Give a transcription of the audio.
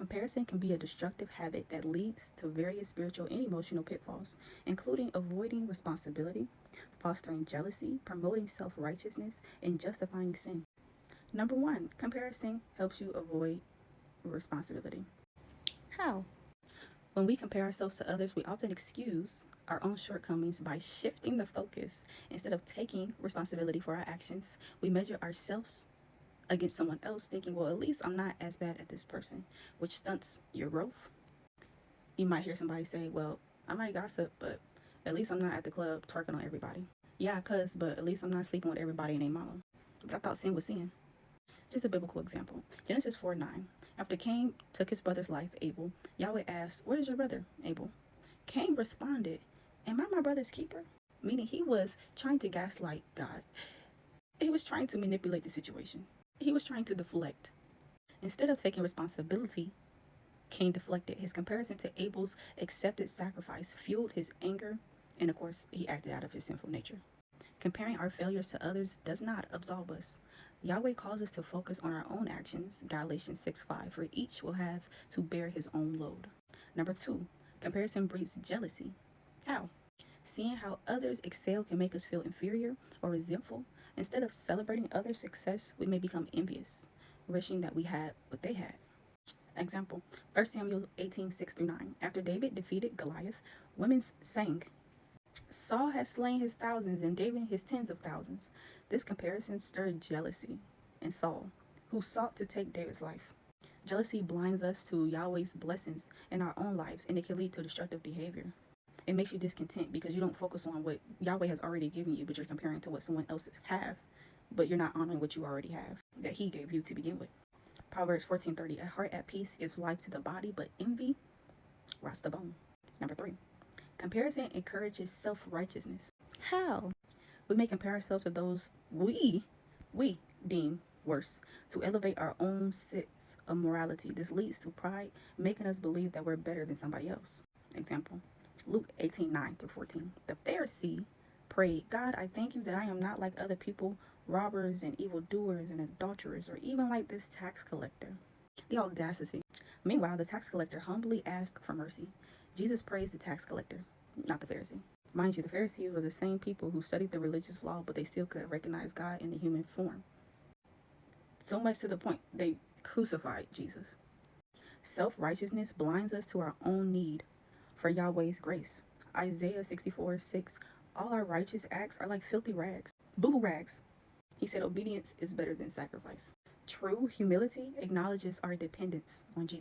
Comparison can be a destructive habit that leads to various spiritual and emotional pitfalls, including avoiding responsibility, fostering jealousy, promoting self righteousness, and justifying sin. Number one, comparison helps you avoid responsibility. How? When we compare ourselves to others, we often excuse our own shortcomings by shifting the focus. Instead of taking responsibility for our actions, we measure ourselves against someone else, thinking, well, at least I'm not as bad as this person, which stunts your growth. You might hear somebody say, well, I might gossip, but at least I'm not at the club twerking on everybody. Yeah, I cuss, but at least I'm not sleeping with everybody and their mama. But I thought sin was sin. Here's a biblical example. Genesis 4:9. After Cain took his brother's life, Abel, Yahweh asked, where is your brother, Abel? Cain responded, am I my brother's keeper? Meaning he was trying to gaslight God. He was trying to manipulate the situation. He was trying to deflect. Instead of taking responsibility, Cain deflected. His comparison to Abel's accepted sacrifice fueled his anger, and of course, he acted out of his sinful nature. Comparing our failures to others does not absolve us. Yahweh calls us to focus on our own actions, Galatians 6:5, for each will have to bear his own load. Number two, comparison breeds jealousy. How? Seeing how others excel can make us feel inferior or resentful. Instead of celebrating others' success, we may become envious, wishing that we had what they had. Example, 1 Samuel 18:6-9. After David defeated Goliath, women sang, Saul has slain his thousands and David his tens of thousands. This comparison stirred jealousy in Saul, who sought to take David's life. Jealousy blinds us to Yahweh's blessings in our own lives, and it can lead to destructive behavior. It makes you discontent because you don't focus on what Yahweh has already given you, but you're comparing to what someone else have, but you're not honoring what you already have that he gave you to begin with. Proverbs 14:30. A heart at peace gives life to the body, but envy rots the bone. Number three, comparison encourages self-righteousness. How? We may compare ourselves to those we deem worse to elevate our own sense of morality. This leads to pride, making us believe that we're better than somebody else. Example, Luke 18:9-14. The Pharisee prayed, God, I thank you that I am not like other people, robbers and evildoers and adulterers, or even like this tax collector. The audacity. Meanwhile, the tax collector humbly asked for mercy. Jesus praised the tax collector, not the Pharisee. Mind you, the Pharisees were the same people who studied the religious law, but they still could recognize God in the human form. So much to the point they crucified Jesus. Self-righteousness blinds us to our own need for Yahweh's grace. Isaiah 64:6. All our righteous acts are like filthy rags. Boo-boo rags. He said obedience is better than sacrifice. True humility acknowledges our dependence on Jesus.